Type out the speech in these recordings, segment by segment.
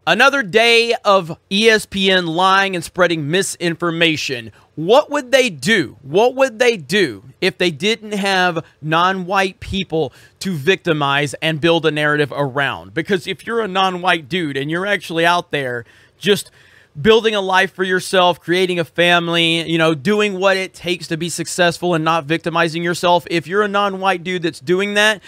Another day of ESPN lying and spreading misinformation. What would they do? What would they do if they didn't have non-white people to victimize and build a narrative around? Because if you're a non-white dude and you're actually out there just building a life for yourself, creating a family, you know, doing what it takes to be successful and not victimizing yourself, if you're a non-white dude that's doing that,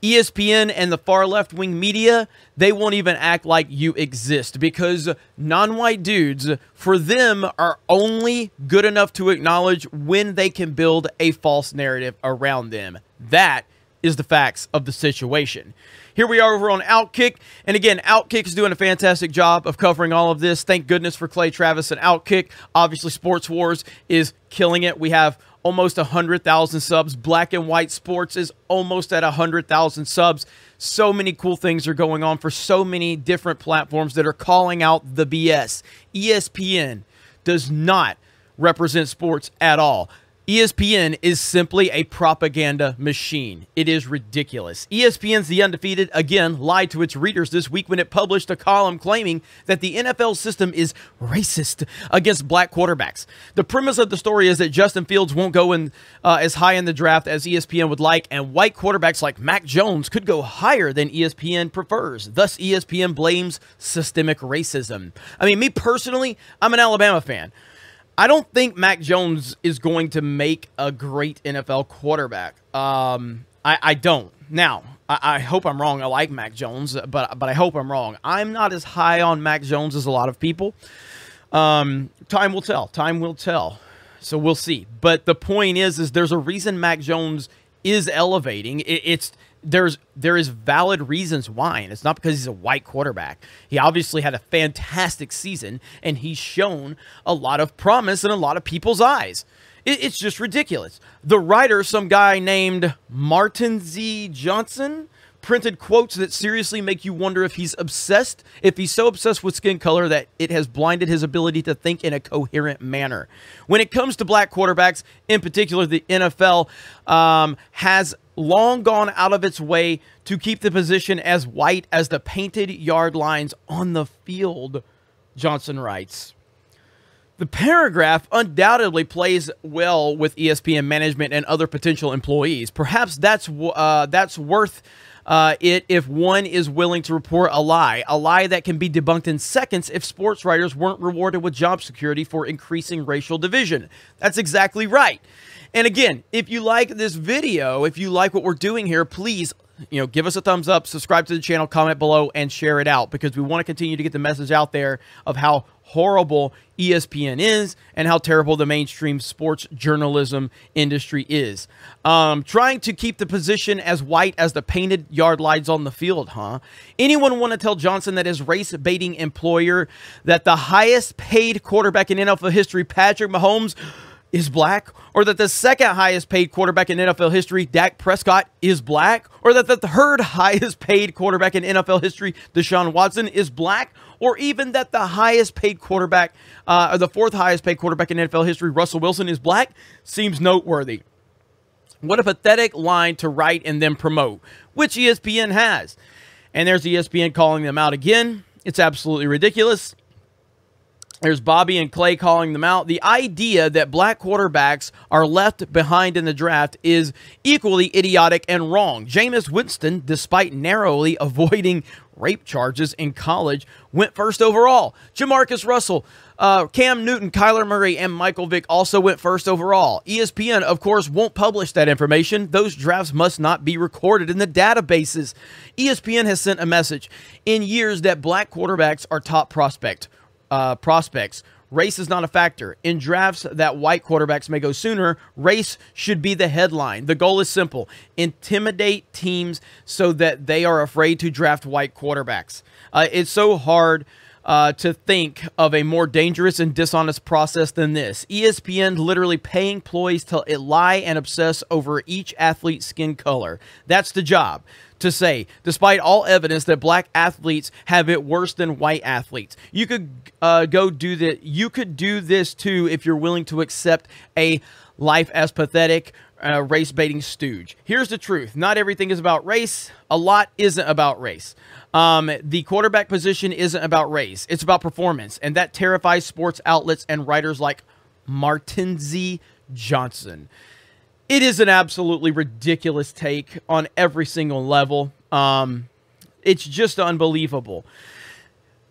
ESPN and the far left-wing media, they won't even act like you exist, because non-white dudes, for them, are only good enough to acknowledge when they can build a false narrative around them. That is the facts of the situation. Here we are over on Outkick, and again, Outkick is doing a fantastic job of covering all of this. Thank goodness for Clay Travis and Outkick. Obviously, Sports Wars is killing it. We have almost 100,000 subs. Black and White Sports is almost at 100,000 subs. So many cool things are going on for so many different platforms that are calling out the BS. ESPN does not represent sports at all. ESPN is simply a propaganda machine. It is ridiculous. ESPN's The Undefeated, again, lied to its readers this week when it published a column claiming that the NFL system is racist against black quarterbacks. The premise of the story is that Justin Fields won't go in as high in the draft as ESPN would like, and white quarterbacks like Mac Jones could go higher than ESPN prefers. Thus, ESPN blames systemic racism. I mean, me personally, I'm an Alabama fan. I don't think Mac Jones is going to make a great NFL quarterback. I don't. Now, I hope I'm wrong. I like Mac Jones, but I hope I'm wrong. I'm not as high on Mac Jones as a lot of people. Time will tell. Time will tell. So we'll see. But the point is there's a reason Mac Jones is elevating. There is valid reasons why, and it's not because he's a white quarterback. He obviously had a fantastic season, and he's shown a lot of promise in a lot of people's eyes. It's just ridiculous. The writer, some guy named Martin Z. Johnson, printed quotes that seriously make you wonder if he's obsessed, if he's so obsessed with skin color that it has blinded his ability to think in a coherent manner. When it comes to black quarterbacks, in particular, the NFL has long gone out of its way to keep the position as white as the painted yard lines on the field, Johnson writes. The paragraph undoubtedly plays well with ESPN management and other potential employees. Perhaps that's worth it if one is willing to report a lie that can be debunked in seconds if sports writers weren't rewarded with job security for increasing racial division. That's exactly right. And again, if you like this video, if you like what we're doing here, please, give us a thumbs up, subscribe to the channel, comment below, and share it out, because we want to continue to get the message out there of how horrible ESPN is and how terrible the mainstream sports journalism industry is. Trying to keep the position as white as the painted yard lines on the field, huh? Anyone want to tell Johnson that his race-baiting employer, that the highest paid quarterback in NFL history, Patrick Mahomes, is black, or that the second highest paid quarterback in NFL history, Dak Prescott, is black, or that the third highest paid quarterback in NFL history, Deshaun Watson, is black, or even that the highest paid quarterback, or the fourth highest paid quarterback in NFL history, Russell Wilson, is black, seems noteworthy. What a pathetic line to write and then promote, which ESPN has. And there's ESPN calling them out again. It's absolutely ridiculous. There's Bobby and Clay calling them out. The idea that black quarterbacks are left behind in the draft is equally idiotic and wrong. Jameis Winston, despite narrowly avoiding rape charges in college, went first overall. Jamarcus Russell, Cam Newton, Kyler Murray, and Michael Vick also went first overall. ESPN, of course, won't publish that information. Those drafts must not be recorded in the databases. ESPN has sent a message in years that black quarterbacks are top prospects. Race is not a factor. In drafts that white quarterbacks may go sooner, race should be the headline. The goal is simple: intimidate teams so that they are afraid to draft white quarterbacks. It's so hard to think of a more dangerous and dishonest process than this. ESPN literally paying employees to lie and obsess over each athlete's skin color. That's the job. To say, despite all evidence that black athletes have it worse than white athletes. You could go do that. You could do this too if you're willing to accept a life as pathetic race baiting stooge. Here's the truth. Not everything is about race. A lot isn't about race. The quarterback position isn't about race. It's about performance. And that terrifies sports outlets and writers like Martin Z. Johnson. It is an absolutely ridiculous take on every single level. It's just unbelievable.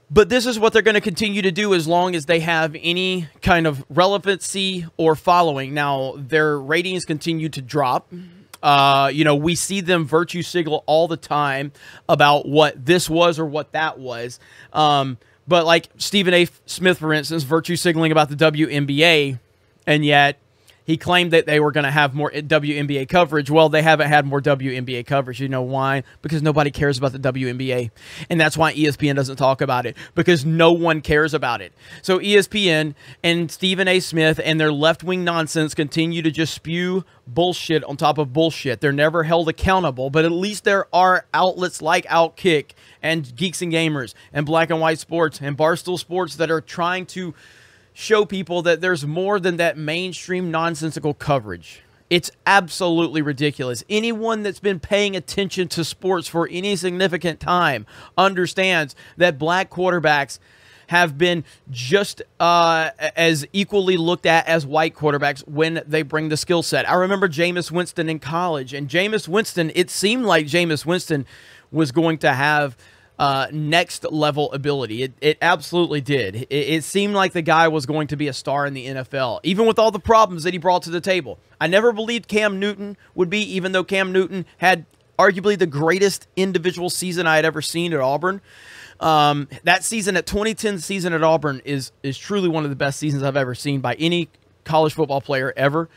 But this is what they're going to continue to do as long as they have any kind of relevancy or following. Now, their ratings continue to drop. You know, we see them virtue signal all the time about what this was or what that was. But like Stephen A. Smith, for instance, virtue signaling about the WNBA, and yet he claimed that they were going to have more WNBA coverage. Well, they haven't had more WNBA coverage. You know why? Because nobody cares about the WNBA. And that's why ESPN doesn't talk about it, because no one cares about it. So ESPN and Stephen A. Smith and their left-wing nonsense continue to just spew bullshit on top of bullshit. They're never held accountable, but at least there are outlets like Outkick and Geeks and Gamers and Black and White Sports and Barstool Sports that are trying to show people that there's more than that mainstream nonsensical coverage. It's absolutely ridiculous. Anyone that's been paying attention to sports for any significant time understands that black quarterbacks have been just as equally looked at as white quarterbacks when they bring the skill set. I remember Jameis Winston in college, and Jameis Winston, it seemed like Jameis Winston was going to have next level ability. It absolutely did. It seemed like the guy was going to be a star in the NFL, even with all the problems that he brought to the table. I never believed Cam Newton would be, even though Cam Newton had arguably the greatest individual season I had ever seen at Auburn. That season, that 2010 season at Auburn, is truly one of the best seasons I've ever seen by any college football player ever.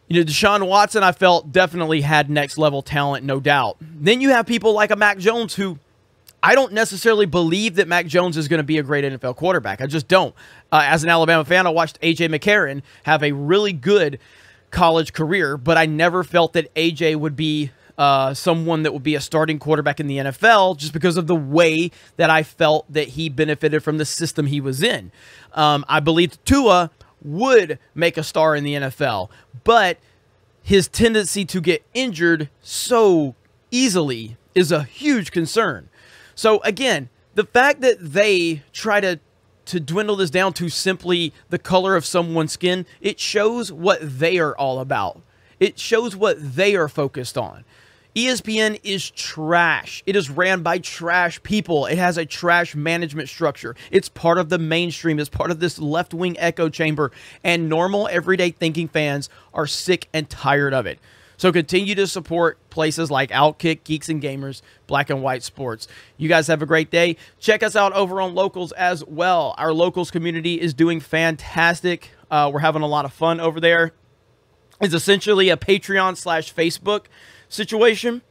You know, Deshaun Watson, I felt, definitely had next-level talent, no doubt. Then you have people like a Mac Jones, who I don't necessarily believe that Mac Jones is going to be a great NFL quarterback. I just don't. As an Alabama fan, I watched A.J. McCarron have a really good college career, but I never felt that A.J. would be someone that would be a starting quarterback in the NFL, just because of the way that I felt that he benefited from the system he was in. I believed Tua would make a star in the NFL, but his tendency to get injured so easily is a huge concern. So again, the fact that they try to dwindle this down to simply the color of someone's skin, it shows what they are all about. It shows what they are focused on. ESPN is trash. It is ran by trash people. It has a trash management structure. It's part of the mainstream. It's part of this left-wing echo chamber. And normal, everyday thinking fans are sick and tired of it. So continue to support places like Outkick, Geeks and Gamers, Black and White Sports. You guys have a great day. Check us out over on Locals as well. Our Locals community is doing fantastic. We're having a lot of fun over there. It's essentially a Patreon/Facebook situation,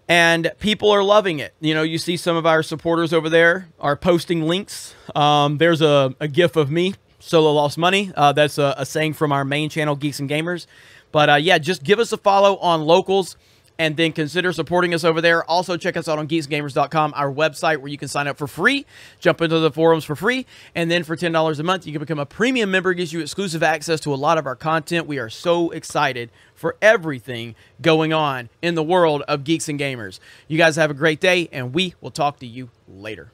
and people are loving it. You know, you see some of our supporters over there are posting links. There's a gif of me, Solo Lost Money. That's a saying from our main channel, Geeks and Gamers. But yeah, just give us a follow on Locals, and then consider supporting us over there. Also, check us out on geeksgamers.com, our website, where you can sign up for free, jump into the forums for free, and then for $10 a month, you can become a premium member. It gives you exclusive access to a lot of our content. We are so excited for everything going on in the world of Geeks and Gamers. You guys have a great day, and we will talk to you later.